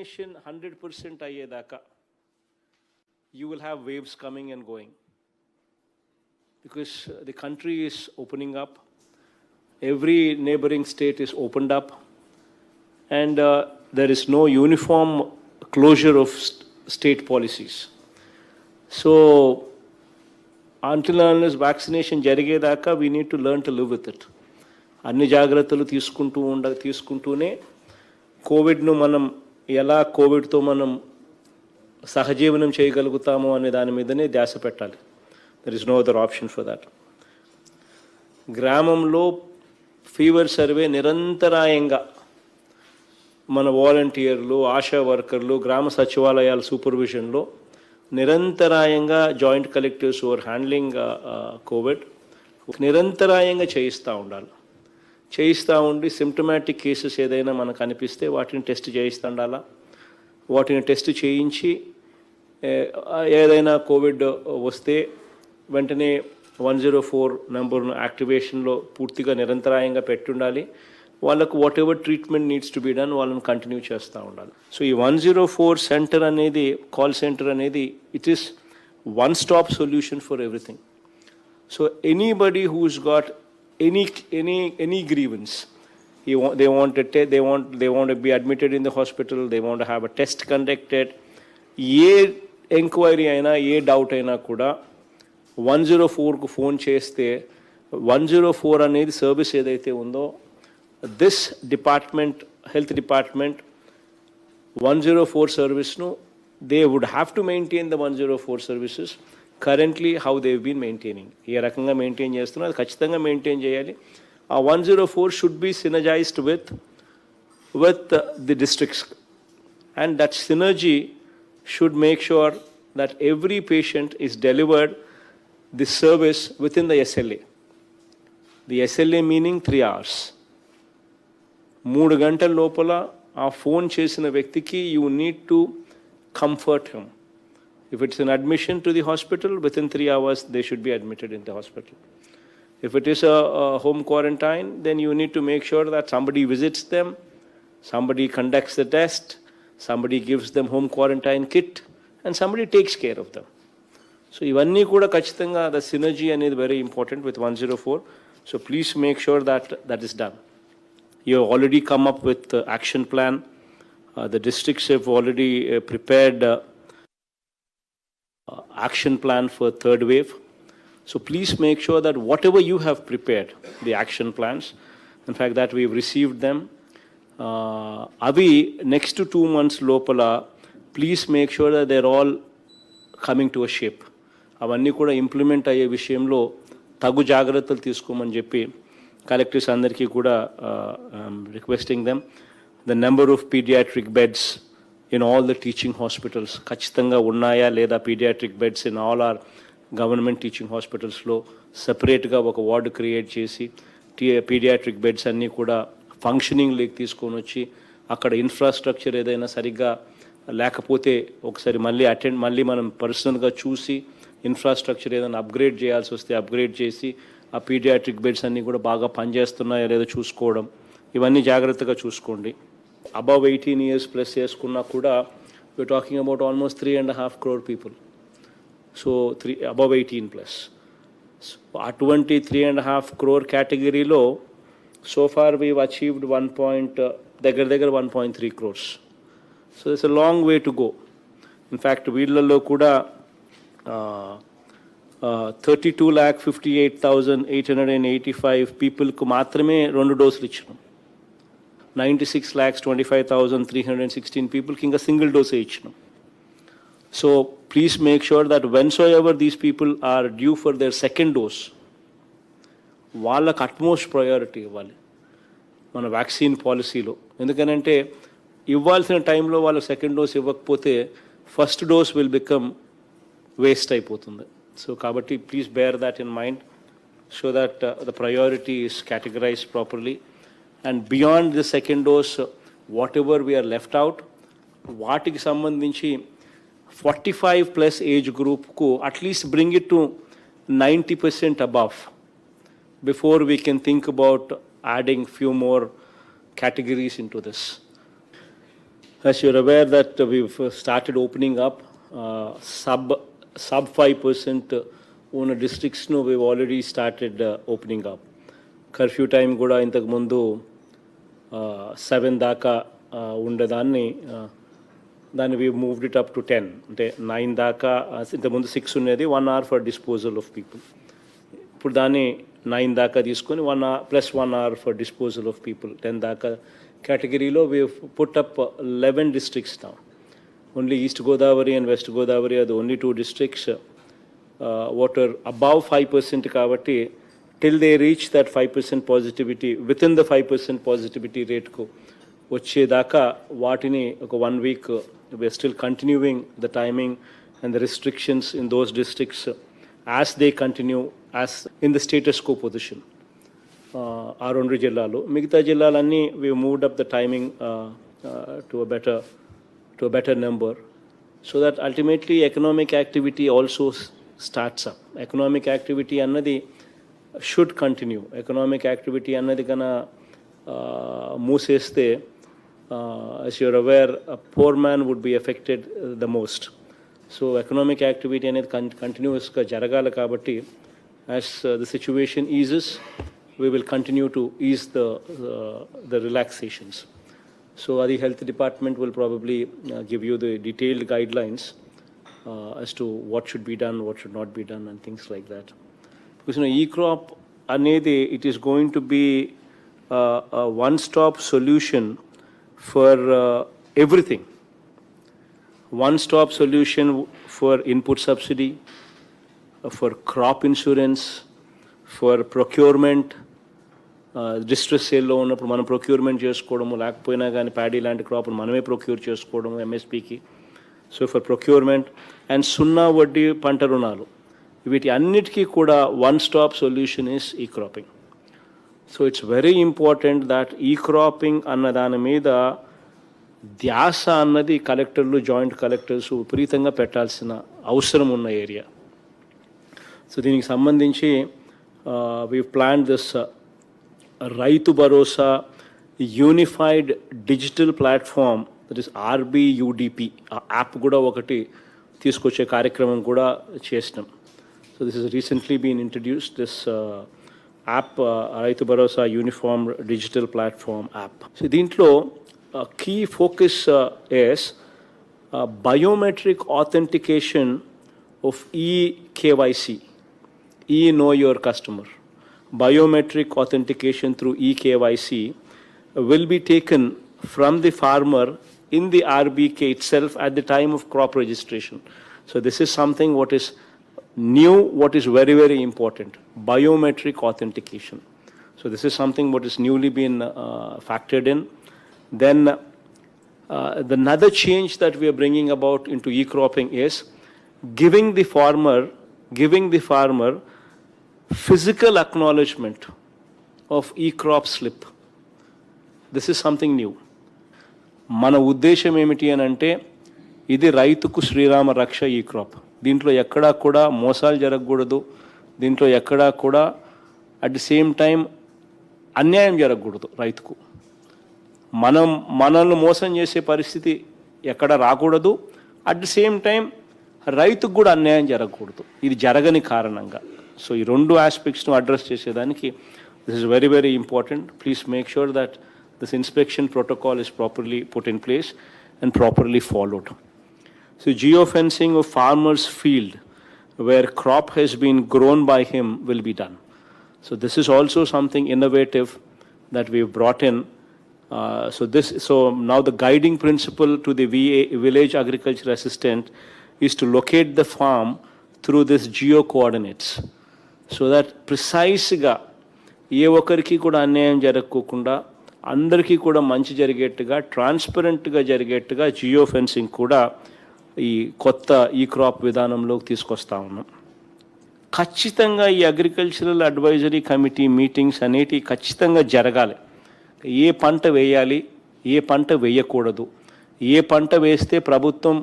Vaccination 100% ayyedaka, you will have waves coming and going. Because the country is opening up, every neighboring state is opened up, and there is no uniform closure of state policies. So, until and unless vaccination jarigedaka, we need to learn to live with it. అన్ని జాగ్రత్తలు తీసుకుంటూనే కోవిడ్ను మనం ఎలా కోవిడ్తో మనం సహజీవనం చేయగలుగుతామో అనే దాని మీదనే ధ్యాస పెట్టాలి. There is no other option for that. గ్రామంలో ఫీవర్ సర్వే నిరంతరాయంగా మన వాలంటీర్లు, ఆశా వర్కర్లు, గ్రామ సచివాలయాల సూపర్విజన్లో నిరంతరాయంగా joint collectors are handling COVID నిరంతరాయంగా చేయిస్తూ ఉండి సిమ్టమాటిక్ కేసెస్ ఏదైనా మనకు అనిపిస్తే వాటిని టెస్ట్ చేయిస్తుండాలా. వాటిని టెస్ట్ చేయించి ఏదైనా కోవిడ్ వస్తే వెంటనే 104 నెంబర్ను యాక్టివేషన్లో పూర్తిగా నిరంతరాయంగా పెట్టుండాలి. వాళ్ళకు whatever treatment needs to be done వాళ్ళని కంటిన్యూ చేస్తూ ఉండాలి. సో ఈ 104 సెంటర్ అనేది, కాల్ సెంటర్ అనేది, it is one stop solution for everything. So anybody who's got any grievance, they want to be admitted in the hospital, they want to have a test conducted, A enquiry అయినా ఏ doubt అయినా కూడా 104కు phone చేస్తే 104 అనేది service ఏదైతే ఉందో, this department, health department 104 సర్వీస్ను they would have to maintain the 104 services currently how they've been maintaining. ఏ రకంగా మెయింటైన్ చేస్తున్నా అది ఖచ్చితంగా మెయింటైన్ చేయాలి. ఆ 104 should be synergized with the districts, and that synergy should make sure that every patient is delivered the service within the SLA. The SLA meaning 3 hours. 3 గంటల లోపల ఆ ఫోన్ చేసిన వ్యక్తికి you need to comfort him. If it's an admission to the hospital, within 3 hours they should be admitted in the hospital. If it is a home quarantine, then you need to make sure that somebody visits them, somebody conducts the test, somebody gives them home quarantine kit, and somebody takes care of them. So ivanni kuda kachithanga the synergy anedi very important with 104. So please make sure that that is done. You have already come up with the action plan. The districts have already prepared action plan for third wave. So please make sure that whatever you have prepared, the action plans, in fact that we've received them, avi next to 2 months lopala, please make sure that they're all coming to a shape. Avanni kuda implement ayye vishayamlo tagu jagratalu teeskomani cheppi collectors andariki kuda requesting them. The number of pediatric beds in all the teaching hospitals, ఖచ్చితంగా ఉన్నాయా లేదా paediatric beds in all our government teaching హాస్పిటల్స్లో సపరేట్గా ఒక ward create చేసి paediatric beds అన్నీ కూడా ఫంక్షనింగ్లోకి తీసుకొని వచ్చి అక్కడ ఇన్ఫ్రాస్ట్రక్చర్ ఏదైనా సరిగ్గా లేకపోతే ఒకసారి మళ్ళీ మనం పర్సనల్గా చూసి ఇన్ఫ్రాస్ట్రక్చర్ ఏదైనా అప్గ్రేడ్ చేయాల్సి వస్తే అప్గ్రేడ్ చేసి ఆ పీడియాట్రిక్ బెడ్స్ అన్నీ కూడా బాగా పనిచేస్తున్నాయా లేదో చూసుకోవడం, ఇవన్నీ జాగ్రత్తగా చూసుకోండి. Above 18 years plus చేసుకున్నా కూడా we're talking about almost 3.5 crore people. So above 18 plus. So అటువంటి 3.5 crore categoryలో so far we've achieved 1.3 crores. So there's a long way to go. In fact వీళ్ళల్లో కూడా 32,58,885 పీపుల్కు మాత్రమే 2 డోసులు ఇచ్చినాం. 96,25,316 people king a single dose each. So please make sure that whensoever these people are due for their second dose, వాళ్ళకి utmost priority ఇవ్వాలి మన vaccine పాలసీలో. ఎందుకనంటే ఇవ్వాల్సిన టైంలో వాళ్ళకి సెకండ్ డోస్ ఇవ్వకపోతే first dose will become waste అయిపోతుంది. సో కాబట్టి please bear that in mind so that the priority is categorized properly. And beyond the second dose, whatever we are left out, వాటికి సంబంధించి 45 plus age group ku at least bring it to 90% above before we can think about adding few more categories into this. As you're aware that we've started opening up sub 5% ఉన్న districts ను we've already started opening up. Curfew time కూడా ఇంతకుముందు 7 దాకా ఉండేదాన్ని దాన్ని we moved it up to 10, అంటే 9 దాకా. ఇంతకుముందు 6 ఉండేది, 1 hour for disposal of people. ఇప్పుడు దాన్ని 9 దాకా తీసుకొని 1 hour plus 1 hour for disposal of people. 10 దాకా కేటగిరీలో we have put up 11 districts now. Only East Godavari and West Godavari are the only 2 districts what are above 5% కాబట్టి till they reach that 5% positivity, within the 5% positivity rate ku వచ్చేదాకా వాటిని ఒక 1 week we are still continuing the timing and the restrictions in those districts as they continue as in the status quo position. ఆ 2 జిల్లాలు, మిగతా జిల్లాలన్నీ we moved up the timing to a better number, so that ultimately economic activity also starts up. Economic activity annadi should continue. Economic activity annadi kana mooseste, as you're aware, a poor man would be affected the most. So economic activity అనేది continuousగా జరగాలి కాబట్టి as the situation eases, we will continue to ease the relaxations. So the health department will probably give you the detailed guidelines as to what should be done, what should not be done, and things like that. Because e-crop anedi, it is going to be a one-stop solution for everything. One-stop solution for input subsidy, for crop insurance, for procurement. Distress సేల్లో ఉన్నప్పుడు మనం procurement చేసుకోవడము, లేకపోయినా కానీ paddy లాంటి క్రాప్ను మనమే procure చేసుకోవడము ఎంఎస్పికి. So for procurement and 0 వడ్డీ పంట రుణాలు, వీటి అన్నిటికీ కూడా వన్ స్టాప్ సొల్యూషన్ ఈస్ ఈ cropping. So it's very important that ఈ క్రాపింగ్ అన్న దాని మీద ధ్యాస అన్నది కలెక్టర్లు, జాయింట్ కలెక్టర్స్ విపరీతంగా పెట్టాల్సిన అవసరం ఉన్న ఏరియా. సో దీనికి సంబంధించి we plan this Rythu Bharosa unified digital platform, that is RBUDP. ఆ యాప్ కూడా ఒకటి తీసుకొచ్చే కార్యక్రమం కూడా చేసినాం. So this is recently been introduced, this app Rythu Bharosa uniform digital platform app. So దీంట్లో key focus is biometric authentication of eKYC, know your customer. Biometric authentication through eKYC will be taken from the farmer in the RBK itself at the time of crop registration. So this is something what is new, what is very, very important, biometric authentication. So this is something what is newly been factored in. Then the another change that we are bringing about into e-cropping is giving the farmer physical acknowledgement of e-crop slip. This is something new. మన ఉద్దేశం ఏమిటి అని అంటే, ఇది రైతుకు శ్రీరామ రక్ష ఈ crop. దీంట్లో ఎక్కడా కూడా మోసాలు జరగకూడదు, దీంట్లో ఎక్కడా కూడా అట్ ది సేమ్ టైం అన్యాయం జరగకూడదు రైతుకు. మనల్ని మోసం చేసే పరిస్థితి ఎక్కడ రాకూడదు, అట్ ది సేమ్ టైం రైతుకు కూడా అన్యాయం జరగకూడదు, ఇది జరగని కారణంగా. సో ఈ 2 ఆస్పెక్ట్స్ను అడ్రస్ చేసేదానికి this is very, very important. Please make sure that this inspection protocol is properly put in place and properly followed. So geofencing of farmer's field where crop has been grown by him will be done. So this is also something innovative that we've brought in. So now the guiding principle to the village agriculture assistant is to locate the farm through this geo coordinates, so that ప్రిసైజ్గా ఏ ఒక్కరికి కూడా అన్యాయం జరగకుండా అందరికీ కూడా మంచి జరిగేట్టుగా, ట్రాన్స్పరెంట్గా జరిగేట్టుగా geo fencing కూడా ఈ కొత్త ఈ క్రాప్ విధానంలోకి తీసుకొస్తా ఉన్నాం. ఖచ్చితంగా ఈ అగ్రికల్చరల్ అడ్వైజరీ కమిటీ మీటింగ్స్ అనేటివి ఖచ్చితంగా జరగాలి. ఏ పంట వేయాలి, ఏ పంట వేయకూడదు, ఏ పంట వేస్తే ప్రభుత్వం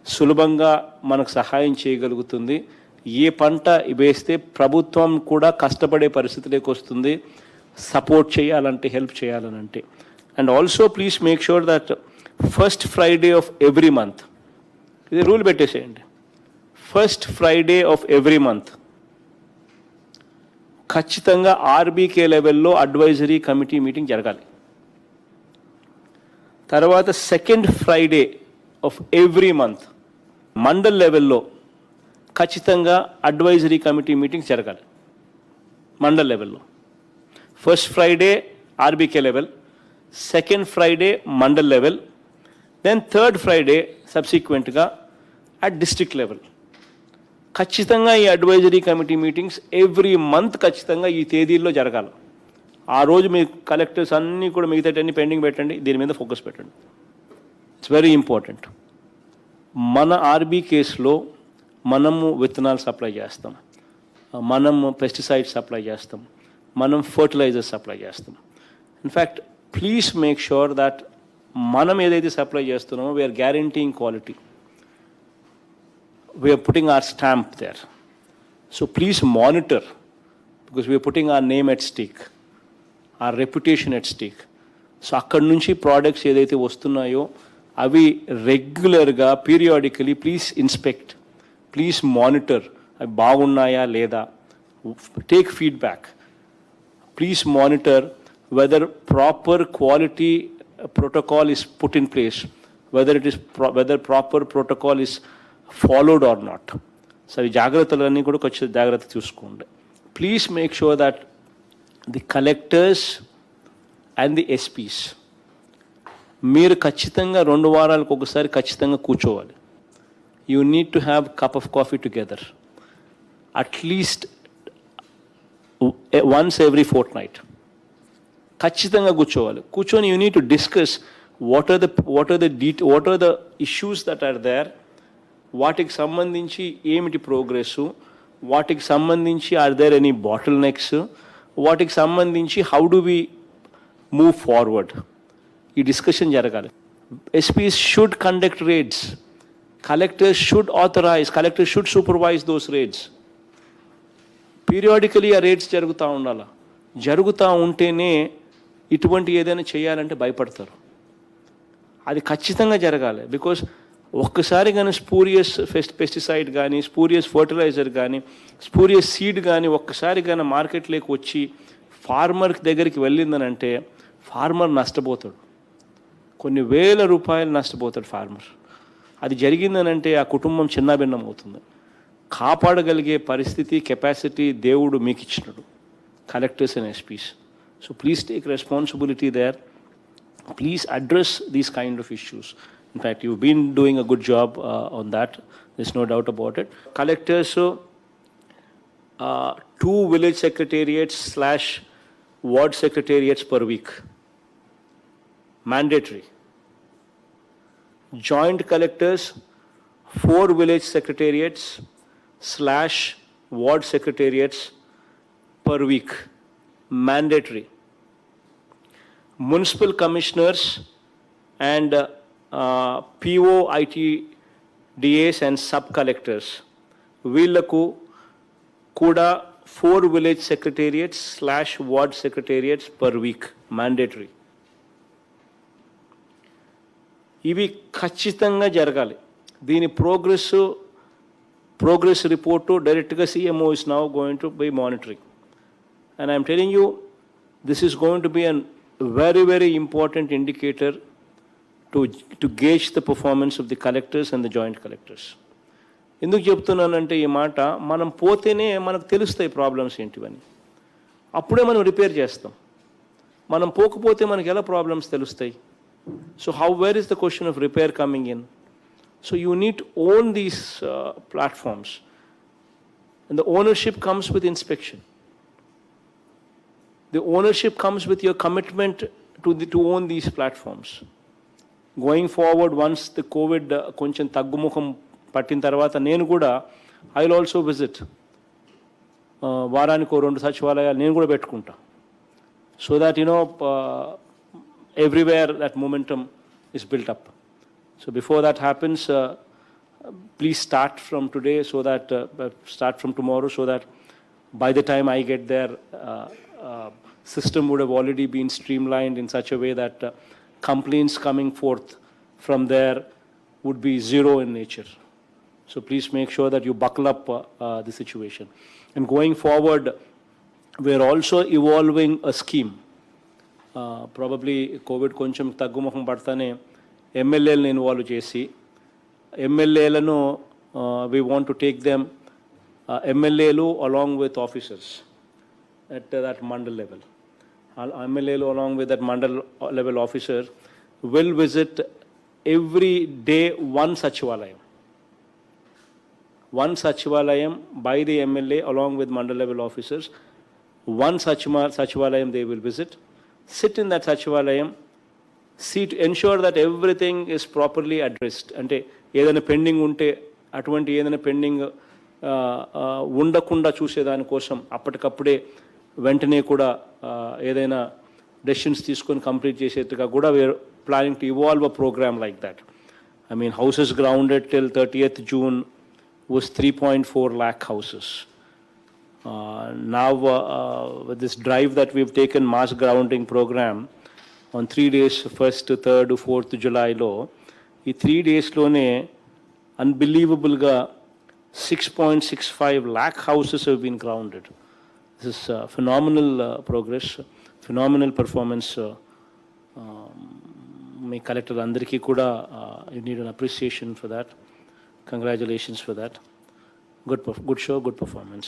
సులభంగా మనకు సహాయం చేయగలుగుతుంది, ఏ పంట వేస్తే ప్రభుత్వం కూడా కష్టపడే పరిస్థితిలోకి వస్తుంది సపోర్ట్ చేయాలంటే, హెల్ప్ చేయాలనంటే. And also please make sure that first Friday of every month, ఇది రూల్ పెట్టేసేయండి. First Friday of every month ఖచ్చితంగా ఆర్బీకే లెవెల్లో అడ్వైజరీ కమిటీ మీటింగ్ జరగాలి. తర్వాత second Friday of every month mandal లెవెల్లో ఖచ్చితంగా అడ్వైజరీ కమిటీ మీటింగ్స్ జరగాలి మండల్ లెవెల్లో. First Friday RBK level, second Friday mandal level, then third Friday సబ్సిక్వెంట్గా అట్ డిస్ట్రిక్ట్ లెవెల్. ఖచ్చితంగా ఈ advisory committee meetings every month ఖచ్చితంగా ఈ తేదీల్లో జరగాలి. ఆ రోజు మీ కలెక్టర్స్ అన్నీ కూడా మిగతాటన్నీ పెండింగ్ పెట్టండి, దీని మీద ఫోకస్ పెట్టండి. It's very important. మన ఆర్బీ కేసులో మనము విత్తనాలు సప్లై చేస్తాం, మనం పెస్టిసైడ్స్ సప్లై చేస్తాం, మనం ఫర్టిలైజర్స్ సప్లై చేస్తాం. In fact please make sure that మనం ఏదైతే సప్లై చేస్తున్నామో we are guaranteeing quality. We are putting our stamp there. So please monitor, because we are putting our name at stake, our reputation at stake. So akkadi nunchi products edaithe vastunayo avi regular ga periodically please inspect, please monitor, avi baagunnaya leda, take feedback. Please monitor whether proper quality protocol is put in place, whether it is whether proper protocol is followed or not. So ఈ జాగ్రత్తలన్నీ కూడా కొంచెం జాగ్రత్త చూసుకోండి. Please make sure that the collectors and the SPs మీరు ఖచ్చితంగా 2 వారాలకు ఒకసారి ఖచ్చితంగా కూర్చోవాలి. You need to have cup of coffee together at least once every fortnight. ఖచ్చితంగా కూర్చొని you need to discuss what are the issues that are there, వాటికి సంబంధించి ఏమిటి ప్రోగ్రెస్సు, వాటికి సంబంధించి are there any bottlenecks, వాటికి సంబంధించి how do we move forward. ఈ డిస్కషన్ జరగాలి. SPs should conduct రేడ్స్, collectors should authorise, collectors should supervise those raids. Periodically ఆ రేడ్స్ జరుగుతూ ఉండాలి. జరుగుతూ ఉంటేనే ఇటువంటి ఏదైనా చేయాలంటే భయపడతారు. అది ఖచ్చితంగా జరగాలి. బికాజ్ ఒక్కసారి కానీ స్పూరియస్ పెస్టిసైడ్ కానీ, స్పూరియస్ ఫర్టిలైజర్ కానీ, స్పూరియస్ సీడ్ కానీ ఒక్కసారి కానీ మార్కెట్లోకి వచ్చి ఫార్మర్ దగ్గరికి వెళ్ళిందనంటే ఫార్మర్ నష్టపోతాడు. కొన్ని వేల రూపాయలు నష్టపోతాడు ఫార్మర్. అది జరిగిందనంటే ఆ కుటుంబం చిన్నాభిన్నం అవుతుంది. కాపాడగలిగే పరిస్థితి, కెపాసిటీ దేవుడు మీకు ఇచ్చినాడు, collectors and SPs. So please take responsibility there. Please address these kind of issues. In fact, you've been doing a good job on that. There's no doubt about it. Collectors, 2 village secretariats / ward secretariats per week. Mandatory. Joint collectors, 4 village secretariats / ward secretariats per week. Mandatory. Municipal commissioners and PO ITDAs and sub-collectors, వీళ్ళకు కూడా 4 village secretariats / ward secretariats per week, mandatory. ఇవి ఖచ్చితంగా జరగాలి. దీని progress report డైరెక్ట్గా CMO is now going to be monitoring. And I'm telling you, this is going to be an very, very important indicator to gauge the performance of the collectors and the joint collectors. ఎందుకు చెప్తున్నానంటే ఈ మాట, మనం పోతేనే మనకు తెలుస్తాయి problems ఏంటివని. అప్పుడే మనం రిపేర్ చేస్తాం. మనం పోకపోతే మనకి ఎలా ప్రాబ్లమ్స్ తెలుస్తాయి? So where is the question of repair coming in? So you need to own these platforms, and the ownership comes with inspection. The ownership comes with your commitment to own these platforms. Going forward, once the COVID koncham taggumukham pattin tarvata nenu kuda I will also visit varaniko 2 సచివాలయాలు నేను కూడా పెట్టుకుంటా. So that everywhere that momentum is built up. So before that happens, please start from today, so that start from tomorrow, so that by the time I get there, system would have already been streamlined in such a way that complaints coming forth from there would be zero in nature. So please make sure that you buckle up the situation. And going forward, we're also evolving a scheme. Probably COVID కొంచెం తగ్గుముఖం పడతానే ఎమ్మెల్యేలను involve చేసి ఎమ్మెల్యేలను we want to take them ఎమ్మెల్యేలు along with officers at that mandal level. ఎమ్మెల్యేలు along with that mandal level officer will visit every day one Sachivalayam. One Sachivalayam by the MLA along with mandal level officers. One Sachivalayam they will visit. Sit in that Sachivalayam. See to ensure that everything is properly addressed. అంటే ఏదైనా pending ఉంటే అటువంటి ఏదైనా pending ఉండకుండా చూసేదానికోసం అప్పటికప్పుడే వెంటనే కూడా ఏదైనా డెసిషన్స్ తీసుకొని కంప్లీట్ చేసేట్టుగా కూడా we are planning to evolve a programme like that. I mean, houses grounded till 30th June was 3.4 lakh houses. Now, with this drive that we've taken, mass grounding program, on 3 days, 1st, 3rd, 4th July లో ఈ 3 daysలోనే unbelievableగా 6.65 lakh houses have been grounded. This is phenomenal progress, phenomenal performance. Me collector అందరికీ కూడా you need an appreciation for that. Congratulations for that. Good show, good performance.